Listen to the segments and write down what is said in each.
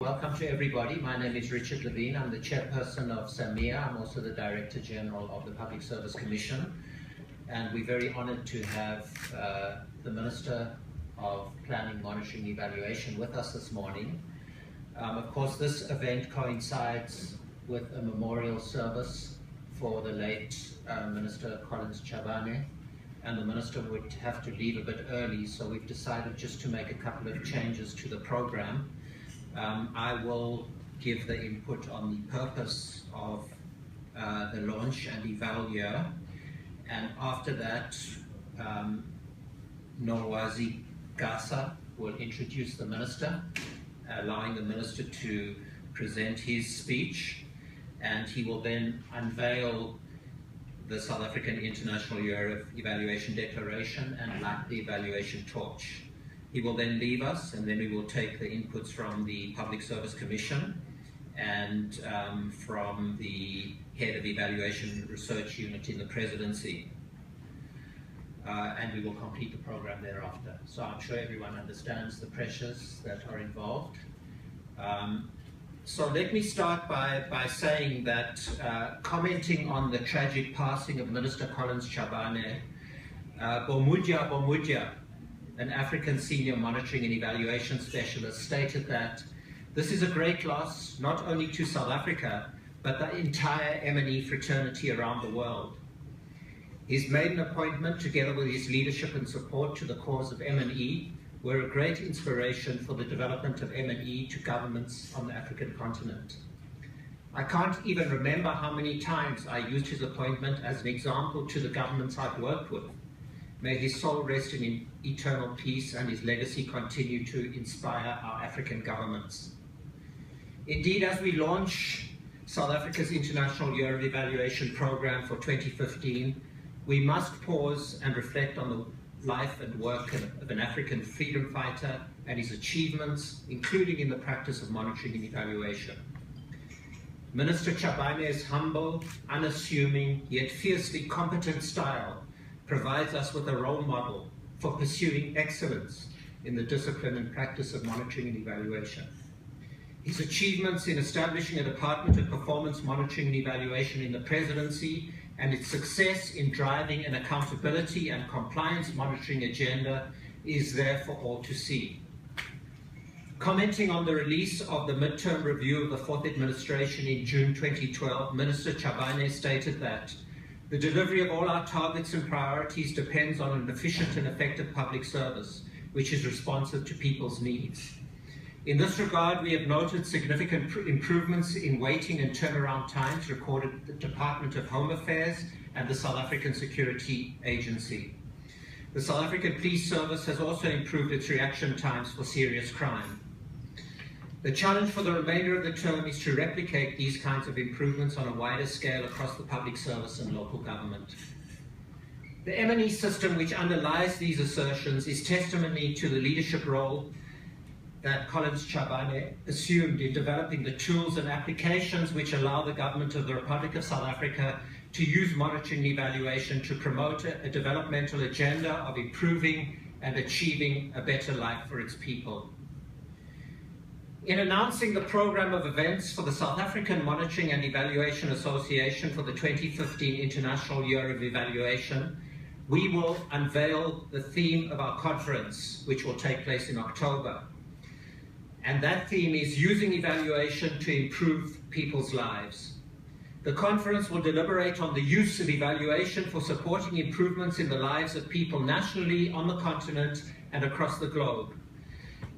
Welcome to everybody. My name is Richard Levin. I'm the Chairperson of SAMEA. I'm also the Director General of the Public Service Commission. And we're very honored to have the Minister of Planning, Monitoring and Evaluation with us this morning. Of course, this event coincides with a memorial service for the late Minister Collins Chabane, and the Minister would have to leave a bit early, so we've decided just to make a couple of changes to the program. I will give the input on the purpose of the launch and EvalYear, and after that Norwazi Gasa will introduce the Minister, allowing the Minister to present his speech, and he will then unveil the South African International Year of Evaluation Declaration and light the evaluation torch. He will then leave us, and then we will take the inputs from the Public Service Commission and from the Head of Evaluation Research Unit in the Presidency. And we will complete the program thereafter. So I'm sure everyone understands the pressures that are involved. So let me start by saying that, commenting on the tragic passing of Minister Collins Chabane, Bomudya, an African senior monitoring and evaluation specialist, stated that this is a great loss, not only to South Africa, but the entire M&E fraternity around the world. His maiden appointment, together with his leadership and support to the cause of M&E, were a great inspiration for the development of M&E to governments on the African continent. I can't even remember how many times I used his appointment as an example to the governments I've worked with. May his soul rest in eternal peace and his legacy continue to inspire our African governments. Indeed, as we launch South Africa's International Year of Evaluation Program for 2015, we must pause and reflect on the life and work of an African freedom fighter and his achievements, including in the practice of monitoring and evaluation. Minister Chabane's humble, unassuming, yet fiercely competent style provides us with a role model for pursuing excellence in the discipline and practice of monitoring and evaluation. His achievements in establishing a Department of Performance Monitoring and Evaluation in the Presidency and its success in driving an accountability and compliance monitoring agenda is there for all to see. Commenting on the release of the midterm review of the Fourth Administration in June 2012, Minister Chabane stated that the delivery of all our targets and priorities depends on an efficient and effective public service, which is responsive to people's needs. In this regard, we have noted significant improvements in waiting and turnaround times recorded at the Department of Home Affairs and the South African Security Agency. The South African Police Service has also improved its reaction times for serious crime. The challenge for the remainder of the term is to replicate these kinds of improvements on a wider scale across the public service and local government. The M&E system which underlies these assertions is testimony to the leadership role that Collins Chabane assumed in developing the tools and applications which allow the government of the Republic of South Africa to use monitoring and evaluation to promote a developmental agenda of improving and achieving a better life for its people. In announcing the program of events for the South African Monitoring and Evaluation Association for the 2015 International Year of Evaluation, we will unveil the theme of our conference, which will take place in October. And that theme is using evaluation to improve people's lives. The conference will deliberate on the use of evaluation for supporting improvements in the lives of people nationally, on the continent, and across the globe.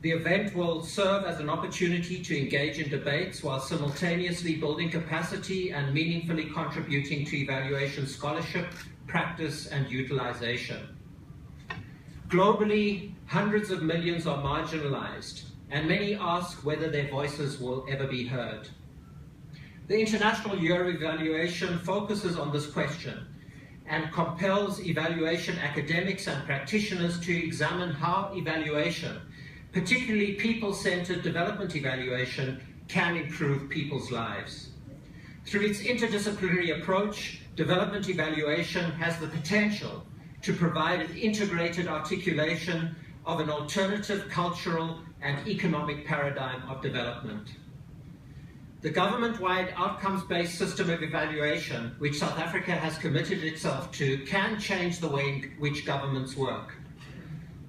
The event will serve as an opportunity to engage in debates while simultaneously building capacity and meaningfully contributing to evaluation scholarship, practice, and utilization. Globally, hundreds of millions are marginalized, and many ask whether their voices will ever be heard. The International Year of Evaluation focuses on this question and compels evaluation academics and practitioners to examine how evaluation, particularly people-centered development evaluation, can improve people's lives. Through its interdisciplinary approach, development evaluation has the potential to provide an integrated articulation of an alternative cultural and economic paradigm of development. The government-wide outcomes-based system of evaluation, which South Africa has committed itself to, can change the way in which governments work.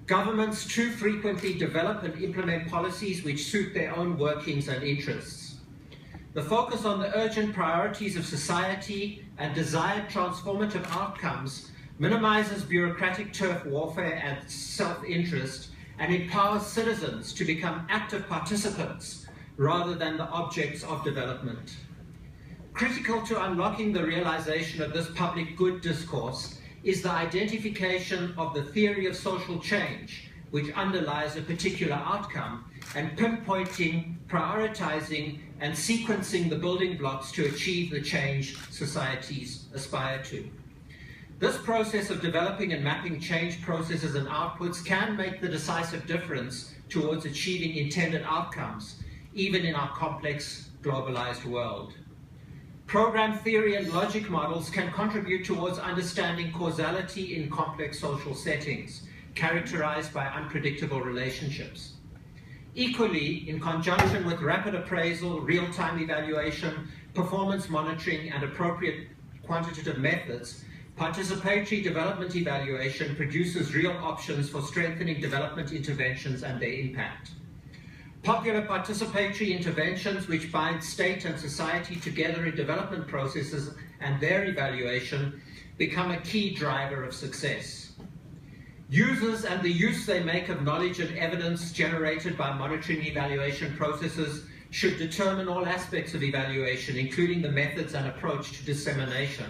Governments too frequently develop and implement policies which suit their own workings and interests. The focus on the urgent priorities of society and desired transformative outcomes minimizes bureaucratic turf warfare and self-interest and empowers citizens to become active participants rather than the objects of development. Critical to unlocking the realization of this public good discourse is the identification of the theory of social change, which underlies a particular outcome, and pinpointing, prioritizing, and sequencing the building blocks to achieve the change societies aspire to. This process of developing and mapping change processes and outputs can make the decisive difference towards achieving intended outcomes, even in our complex, globalized world. Program theory and logic models can contribute towards understanding causality in complex social settings, characterized by unpredictable relationships. Equally, in conjunction with rapid appraisal, real-time evaluation, performance monitoring, and appropriate quantitative methods, participatory development evaluation produces real options for strengthening development interventions and their impact. Popular participatory interventions which bind state and society together in development processes and their evaluation become a key driver of success. Users and the use they make of knowledge and evidence generated by monitoring evaluation processes should determine all aspects of evaluation, including the methods and approach to dissemination.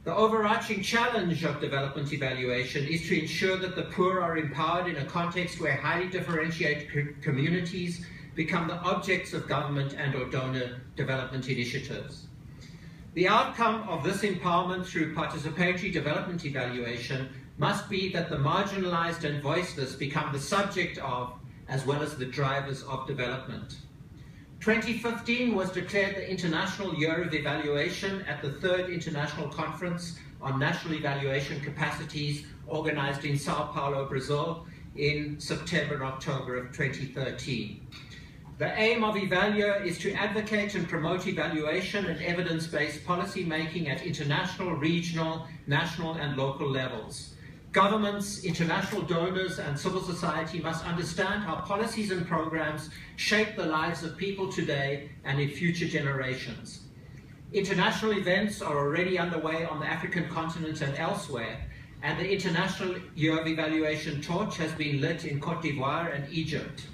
The overarching challenge of development evaluation is to ensure that the poor are empowered in a context where highly differentiated communities become the objects of government and/or donor development initiatives. The outcome of this empowerment through participatory development evaluation must be that the marginalized and voiceless become the subject of, as well as the drivers of development. 2015 was declared the International Year of Evaluation at the 3rd International Conference on National Evaluation Capacities, organized in Sao Paulo, Brazil, in September and October of 2013. The aim of EvalYear is to advocate and promote evaluation and evidence-based policy making at international, regional, national, and local levels. Governments, international donors, and civil society must understand how policies and programs shape the lives of people today and in future generations. International events are already underway on the African continent and elsewhere, and the International Year of Evaluation torch has been lit in Cote d'Ivoire and Egypt.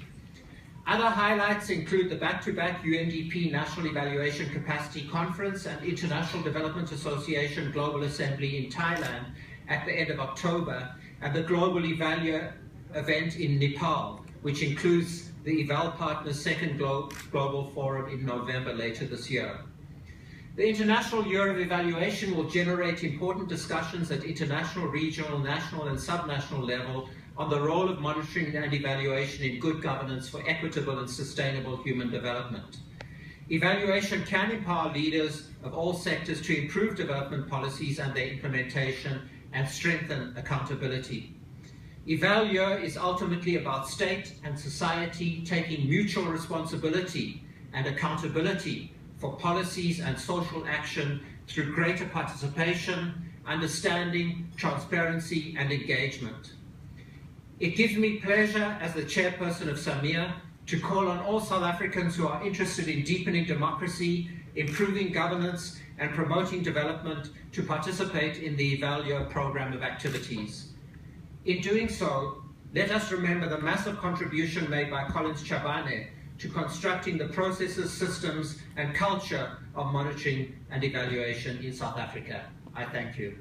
Other highlights include the back-to-back UNDP National Evaluation Capacity Conference and International Development Association Global Assembly in Thailand at the end of October, and the Global EvalYear event in Nepal, which includes the Eval Partners' second Global Forum in November later this year. The International Year of Evaluation will generate important discussions at international, regional, national, and subnational level on the role of monitoring and evaluation in good governance for equitable and sustainable human development. Evaluation can empower leaders of all sectors to improve development policies and their implementation and strengthen accountability. EvalYear is ultimately about state and society taking mutual responsibility and accountability for policies and social action through greater participation, understanding, transparency, and engagement. It gives me pleasure as the chairperson of SAMEA to call on all South Africans who are interested in deepening democracy, improving governance, and promoting development to participate in the EvalYear program of activities. In doing so, let us remember the massive contribution made by Collins Chabane to constructing the processes, systems, and culture of monitoring and evaluation in South Africa. I thank you.